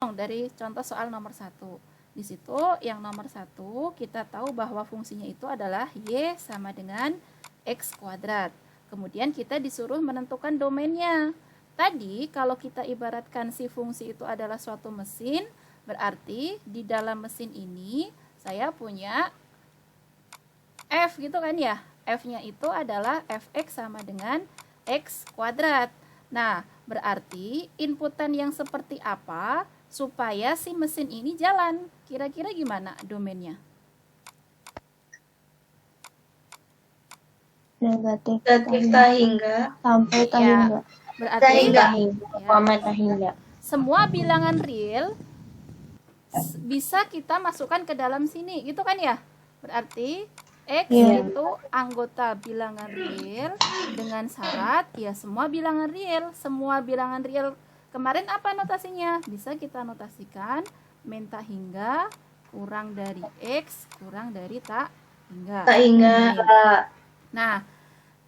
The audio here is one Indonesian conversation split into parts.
dari contoh soal nomor 1. Di situ yang nomor 1 kita tahu bahwa fungsinya itu adalah Y sama dengan X kuadrat. Kemudian kita disuruh menentukan domainnya. Tadi kalau kita ibaratkan si fungsi itu adalah suatu mesin, berarti di dalam mesin ini saya punya F gitu kan ya. F-nya itu adalah Fx sama dengan X kuadrat. Nah, berarti inputan yang seperti apa supaya si mesin ini jalan? Kira-kira gimana domainnya? Negatif hingga sampai Ya, hingga. berarti Hingga. semua bilangan real bisa kita masukkan ke dalam sini, gitu kan ya? Berarti X itu anggota bilangan real dengan syarat ya semua bilangan real. Semua bilangan real kemarin apa notasinya? Bisa kita notasikan min tak hingga kurang dari X kurang dari tak hingga. Nah,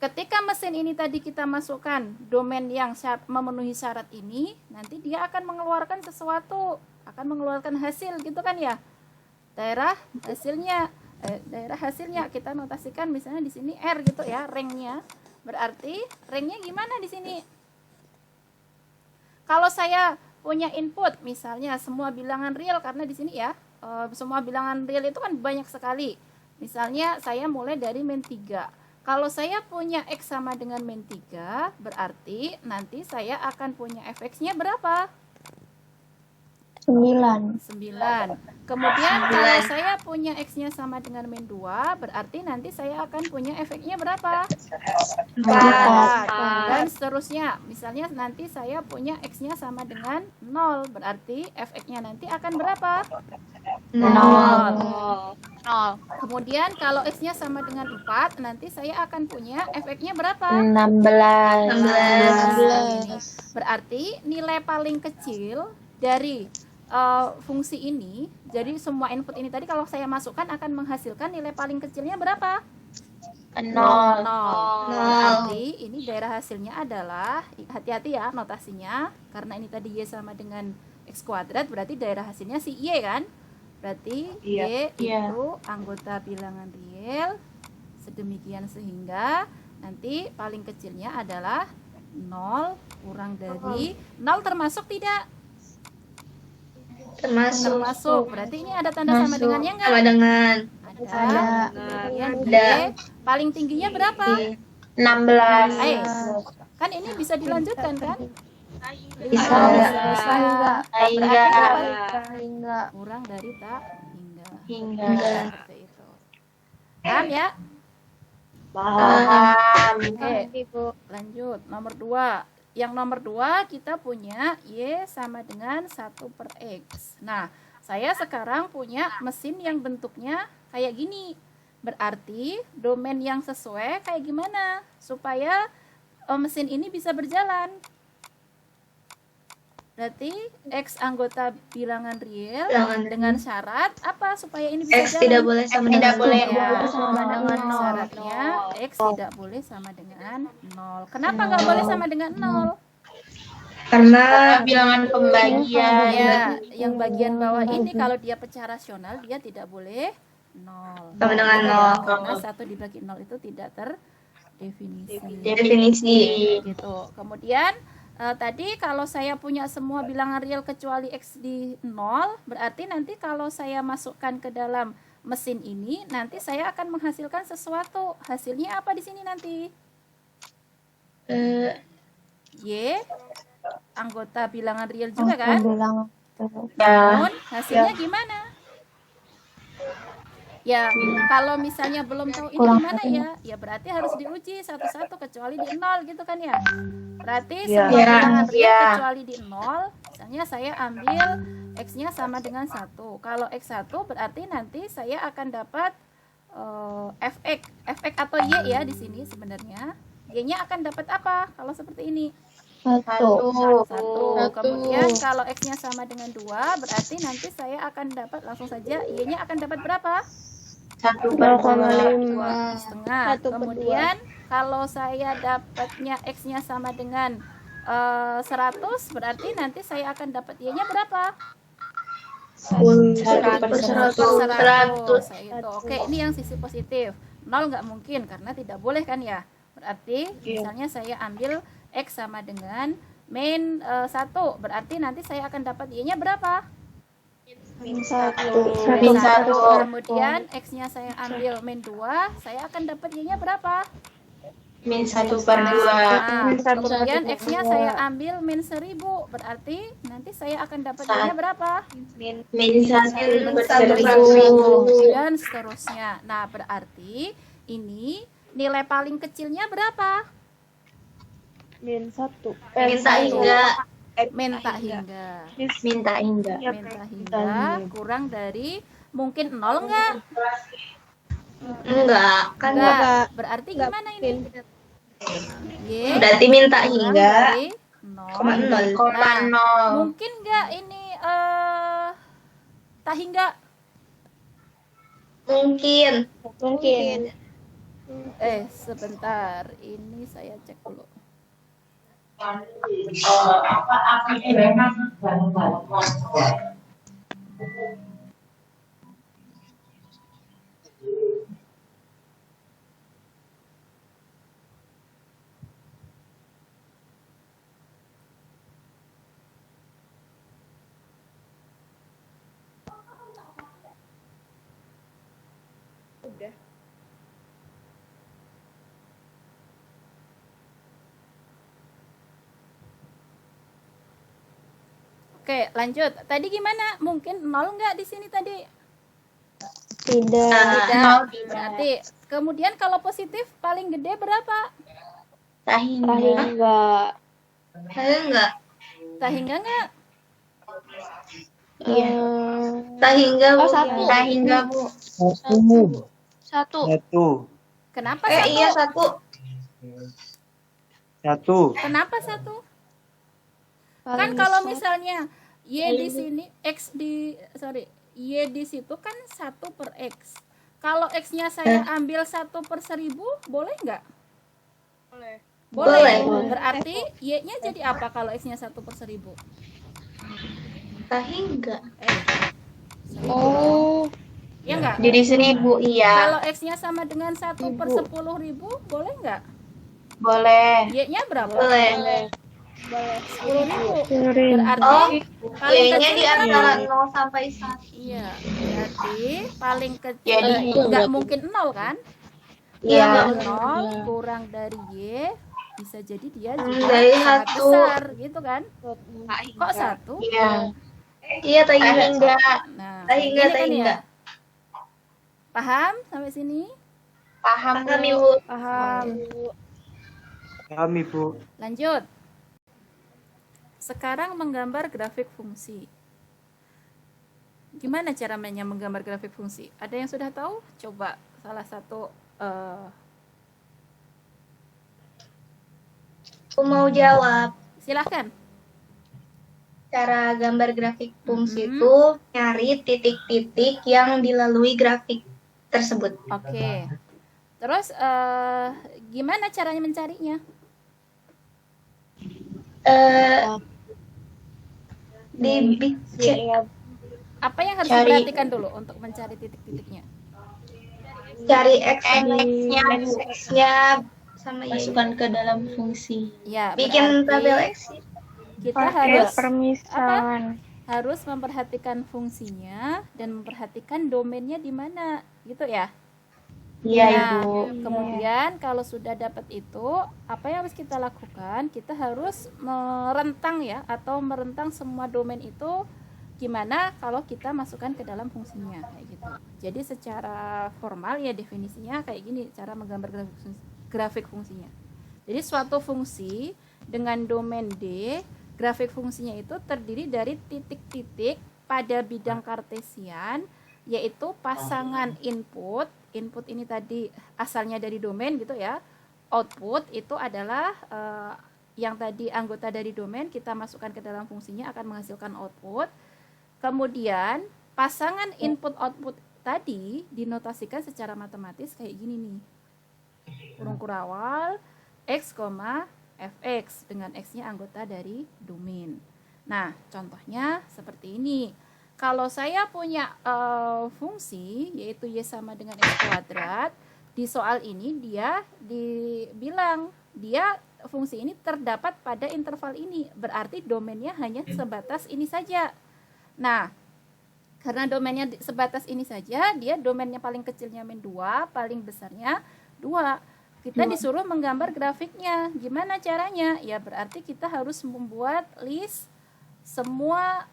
ketika mesin ini tadi kita masukkan domain yang memenuhi syarat ini, nanti dia akan mengeluarkan sesuatu, akan mengeluarkan hasil gitu kan ya. Daerah hasilnya kita notasikan misalnya di sini R gitu ya, ranknya. Berarti ranknya gimana di sini? Kalau saya punya input misalnya semua bilangan real, karena di sini ya semua bilangan real itu kan banyak sekali. Misalnya saya mulai dari min 3. Kalau saya punya X sama dengan min 3, berarti nanti saya akan punya fx-nya berapa? 9. Kemudian kalau saya punya X-nya sama dengan min 2, berarti nanti saya akan punya efeknya berapa? 4. Dan seterusnya. Misalnya nanti saya punya X-nya sama dengan 0, berarti efeknya nanti akan berapa? 0. Kemudian kalau X-nya sama dengan 4, nanti saya akan punya efeknya berapa? 16. Berarti nilai paling kecil dari fungsi ini, jadi semua input ini tadi kalau saya masukkan akan menghasilkan nilai paling kecilnya berapa? 0. Berarti ini daerah hasilnya adalah, hati-hati ya notasinya, karena ini tadi Y sama dengan X kuadrat, berarti daerah hasilnya si Y kan? Berarti Y itu anggota bilangan real, sedemikian sehingga nanti paling kecilnya adalah 0 kurang dari 0 termasuk tidak? Termasuk. Berarti ini ada tanda sama dengannya enggak? Sama dengan. Ada. Kemudian Y paling tingginya berapa? 16. Kan ini bisa dilanjutkan kan? Bisa. Hingga. Kurang dari tak hingga. Seperti itu. Paham ya? Paham. Oke, lanjut. Nomor 2. Yang nomor 2 kita punya Y sama dengan 1/X. Nah, saya sekarang punya mesin yang bentuknya kayak gini. Berarti domain yang sesuai kayak gimana supaya mesin ini bisa berjalan? Berarti X anggota bilangan real dengan syarat apa supaya ini bisa X jalan? tidak boleh sama dengan dengan 0. Syaratnya X tidak boleh sama dengan 0. Kenapa nggak boleh sama dengan 0? Karena bilangan pembagian. Ya, yang bagian bawah ini kalau dia pecah rasional dia tidak boleh 0. Sama dengan 0. Karena 1 dibagi 0 itu tidak terdefinisi. Gitu. Kemudian tadi kalau saya punya semua bilangan real kecuali X di 0, berarti nanti kalau saya masukkan ke dalam mesin ini, nanti saya akan menghasilkan sesuatu. Hasilnya apa di sini nanti? Y, anggota bilangan real juga kan? Namun hasilnya gimana? Ya, kalau misalnya belum tahu ini gimana ya berarti harus diuji satu-satu kecuali di 0 gitu kan ya. Berarti semua bilangan real kecuali di 0, misalnya saya ambil X-nya sama dengan 1. Kalau X1 berarti nanti saya akan dapat Fx atau Y ya di sini sebenarnya. Y-nya akan dapat apa kalau seperti ini? 1. Kemudian kalau X-nya sama dengan 2, berarti nanti saya akan dapat langsung saja Y-nya akan dapat berapa? 2,5. Kemudian kalau saya dapatnya X-nya sama dengan 100, berarti nanti saya akan dapat Y-nya berapa? 1/100 itu. Oke, ini yang sisi positif. 0 nggak mungkin karena tidak boleh kan ya. Berarti misalnya saya ambil X sama dengan min 1, berarti nanti saya akan dapat Y-nya berapa? Min 1. Min 1. Kemudian X-nya saya ambil min 2, saya akan dapat Y-nya berapa? Min 1/2. Nah, kemudian X-nya saya ambil min 1000, berarti nanti saya akan dapat Y-nya berapa? Min 1/1000. Dan seterusnya. Nah, berarti ini nilai paling kecilnya berapa? Min 1. Minta hingga. Minta hingga. Minta hingga. Minta hingga kurang dari mungkin 0 enggak? Enggak, kan Enggak. Berarti gimana ini? Y berarti minta kurang hingga dari 0. 0,0. Mungkin enggak ini tak hingga? Mungkin. Sebentar. Ini saya cek dulu. Oke, lanjut. Tadi gimana? Mungkin 0 enggak di sini tadi? Tidak. Tidak. Berarti kemudian kalau positif paling gede berapa? Tak hingga. Enggak. Tak hingga enggak? Iya. Tak hingga, Bu. satu. Tak hingga, Bu. Satu. Kenapa satu? Iya, 1. Kenapa satu? Kan Paling kalau besar. misalnya Y di sini, Y di situ kan 1/X. Kalau X-nya saya ambil 1/1000, boleh nggak? Boleh. Boleh. Berarti Y-nya jadi apa kalau X-nya 1/1000? Tak hingga. Oh. Ya nggak? Jadi 1000, iya. Kalau X-nya sama dengan 1/10.000, boleh nggak? Boleh. Y-nya berapa? Boleh. 10.000. Berarti Oh, paling Y-nya kecil di berapa? antara 0 sampai 1. Iya, berarti paling kecil Jadi nggak mungkin 0 kan? Iya. 0 kurang dari Y bisa jadi dia juga Dari sangat 1. besar gitu kan? Kok 1? Iya. Iya, tak hingga. Nah, Tak kayak hingga, gini tak kan hingga. ya? Paham sampai sini? Paham, Ibu. Paham. Kami, Bu. Lanjut. Sekarang menggambar grafik fungsi. Gimana caranya menggambar grafik fungsi? Ada yang sudah tahu? Coba salah satu Aku mau jawab. silahkan. Cara gambar grafik fungsi itu nyari titik-titik yang dilalui grafik tersebut. Oke. Terus gimana caranya mencarinya? Apa yang harus Cari. diperhatikan dulu untuk mencari titik-titiknya? Cari X-nya sama Y. Masukkan ke dalam fungsi. Ya, Bikin berarti tabel X. kita harus permisalan. harus memperhatikan fungsinya dan memperhatikan domainnya di mana, gitu ya. Iya, Nah, Ibu. kemudian kalau sudah dapat itu, apa yang harus kita lakukan? Kita harus merentang ya, atau merentang semua domain itu gimana kalau kita masukkan ke dalam fungsinya kayak gitu. Jadi secara formal ya definisinya kayak gini cara menggambar grafik fungsinya. Jadi suatu fungsi dengan domain D, grafik fungsinya itu terdiri dari titik-titik pada bidang kartesian, yaitu pasangan input ini tadi asalnya dari domain gitu ya. Output itu adalah yang tadi anggota dari domain kita masukkan ke dalam fungsinya akan menghasilkan output. Kemudian pasangan input output tadi dinotasikan secara matematis kayak gini nih. Kurung kurawal X, fx dengan X-nya anggota dari domain. Nah, contohnya seperti ini. kalau saya punya fungsi yaitu y sama dengan x kuadrat, di soal ini dia dibilang dia fungsi ini terdapat pada interval ini, berarti domainnya hanya sebatas ini saja. Nah, karena domainnya sebatas ini saja, dia domainnya paling kecilnya min 2, paling besarnya 2. Kita disuruh menggambar grafiknya. Gimana caranya? Ya berarti kita harus membuat list semua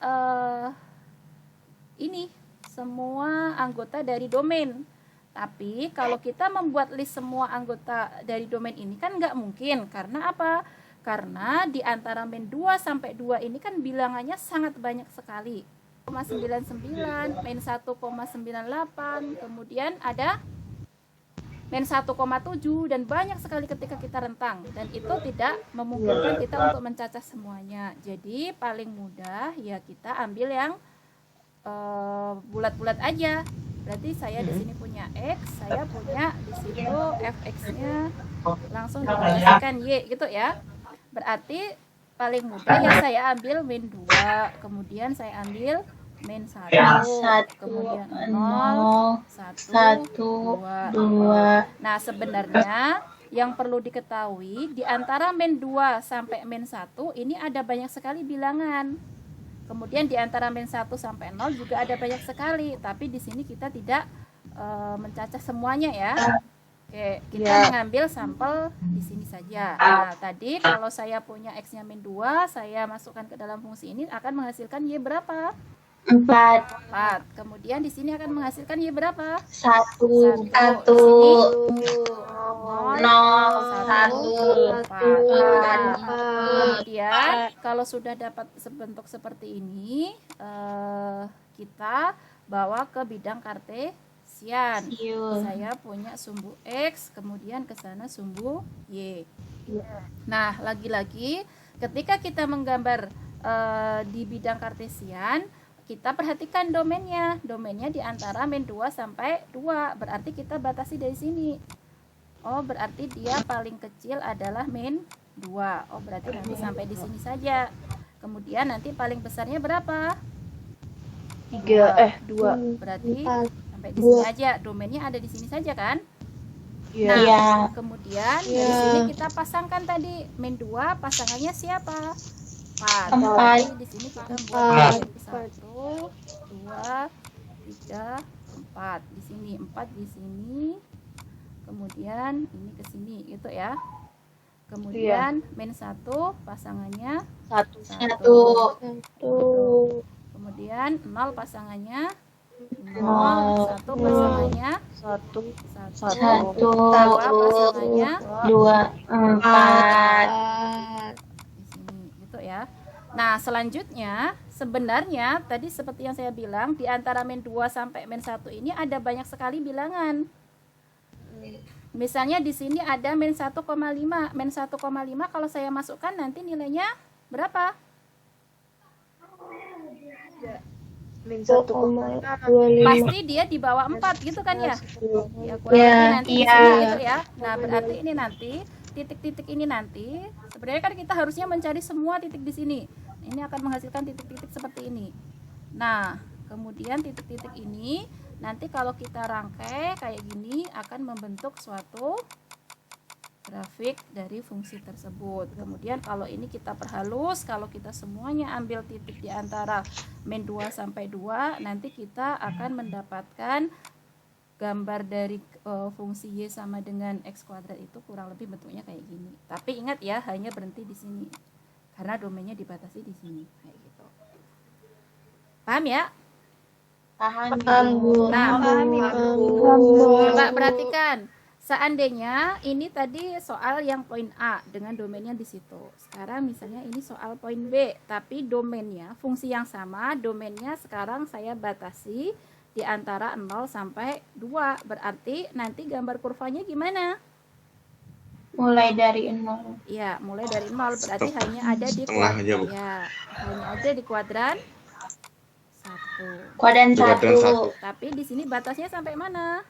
semua anggota dari domain. Tapi kalau kita membuat list semua anggota dari domain ini kan nggak mungkin. Karena apa? Karena di antara min 2 sampai 2 ini kan bilangannya sangat banyak sekali. 0,99, min 1,98, kemudian ada min 1,7, dan banyak sekali ketika kita rentang, dan itu tidak memungkinkan kita untuk mencacah semuanya. Jadi paling mudah ya kita ambil yang bulat-bulat aja. Berarti saya di sini punya x, saya punya di situ fx-nya langsung dikasihkan y gitu ya. Berarti paling mudah ya saya ambil min 2, kemudian saya ambil min 1, kemudian 0, 1, 2. Nah, sebenarnya yang perlu diketahui di antara min 2 sampai min 1 ini ada banyak sekali bilangan. Kemudian di antara min 1 sampai 0 juga ada banyak sekali, tapi di sini kita tidak mencacah semuanya ya. Oke, kita mengambil sampel di sini saja. Nah, tadi kalau saya punya x-nya min 2, saya masukkan ke dalam fungsi ini akan menghasilkan y berapa? 4. Kemudian di sini akan menghasilkan y berapa? 1, 1. 1, 0, 1, 4. Kemudian kalau sudah dapat bentuk seperti ini, kita bawa ke bidang kartesian. Saya punya sumbu x, kemudian ke sana sumbu y. Nah, lagi-lagi ketika kita menggambar di bidang kartesian, kita perhatikan domainnya. Domainnya di antara min 2 sampai 2. Berarti kita batasi dari sini. Oh, berarti dia paling kecil adalah min 2. Oh, berarti nanti sampai di sini saja. Kemudian nanti paling besarnya berapa? 2. Berarti sampai di sini aja. Domainnya ada di sini saja kan? Nah, kemudian dari sini kita pasangkan tadi min 2 pasangannya siapa? 4. Jadi di sini kita buat 1, 2, 3, 4. Di sini 4 di sini. Kemudian ini ke sini gitu ya. Kemudian min 1 pasangannya 1. Kemudian 0 pasangannya 0, 1 pasangannya 1, 2 pasangannya 4. Ya. Nah, selanjutnya sebenarnya tadi seperti yang saya bilang di antara min 2 sampai min 1 ini ada banyak sekali bilangan. Misalnya di sini ada min 1,5. Min 1,5 kalau saya masukkan nanti nilainya berapa? Min 1,25. Pasti dia di bawah 4 gitu kan ya? Ya, kurang lebih nanti di sini gitu ya. Nah, berarti ini nanti titik-titik ini nanti sebenarnya kan kita harusnya mencari semua titik di sini. Ini akan menghasilkan titik-titik seperti ini. Nah, kemudian titik-titik ini nanti kalau kita rangkai kayak gini akan membentuk suatu grafik dari fungsi tersebut. Kemudian kalau ini kita perhalus, kalau kita semuanya ambil titik di antara min 2 sampai 2, nanti kita akan mendapatkan gambar dari fungsi y sama dengan x kuadrat itu kurang lebih bentuknya kayak gini. Tapi ingat ya, hanya berhenti di sini. Karena domainnya dibatasi di sini. Kayak gitu. Paham ya? Paham, Bu. Nah, coba perhatikan. Seandainya ini tadi soal yang poin A dengan domainnya di situ. Sekarang misalnya ini soal poin B, tapi domainnya, fungsi yang sama, domainnya sekarang saya batasi di antara 0 sampai 2. Berarti nanti gambar kurvanya gimana? Mulai dari 0. Ya, mulai dari 0. Berarti hanya ada di kuadran. Ya, hanya ada di kuadran 1. Kuadran 1. Tapi di sini batasnya sampai mana?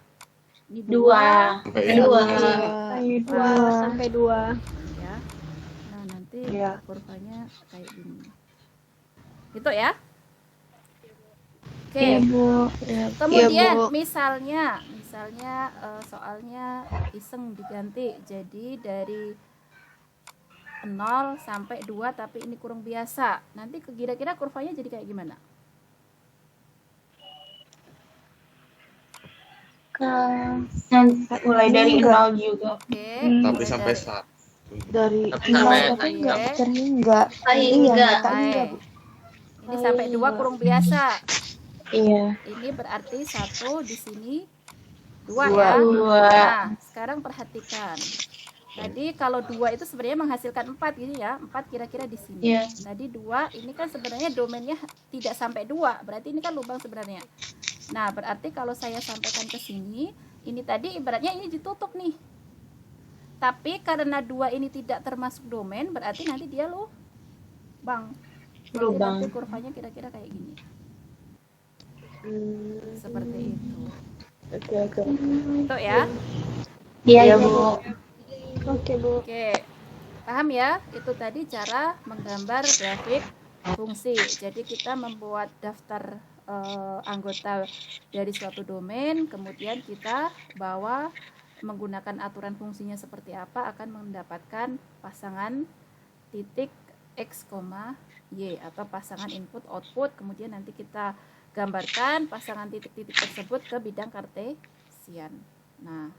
Di 2. 2. Sampai 2. Ya. Nah, nanti kurvanya kayak gini. Gitu ya. Oke. Iya, Bu. Kemudian Bu. misalnya soalnya iseng diganti jadi dari 0 sampai 2 tapi ini kurang biasa. Nanti kira-kira kurvanya jadi kayak gimana? Mulai dari 0 juga. Oke. Hmm. mulai Tapi dari- Dari Tapi sampai Oke. Terhingga. Hingga. Baik. Ini sampai 2 kurang biasa. Iya. Ini berarti 1 di sini 2 ya. 2. Nah, sekarang perhatikan. Tadi kalau 2 itu sebenarnya menghasilkan 4 gitu ya. 4 kira-kira di sini. Iya. Tadi 2 ini kan sebenarnya domainnya tidak sampai 2. Berarti ini kan lubang sebenarnya. Nah, berarti kalau saya sampaikan ke sini, ini tadi ibaratnya ini ditutup nih. Tapi karena 2 ini tidak termasuk domain, berarti nanti dia lubang. Berarti Lubang. nanti kurvanya kira-kira kayak gini. Seperti itu. Oke. Itu ya. Iya, Bu. Oke, Bu. Oke, paham ya? Itu tadi cara menggambar grafik fungsi. Jadi kita membuat daftar anggota dari suatu domain, kemudian kita bawa menggunakan aturan fungsinya seperti apa akan mendapatkan pasangan titik X, Y atau pasangan input output. Kemudian nanti kita gambarkan pasangan titik-titik tersebut ke bidang kartesian. Nah,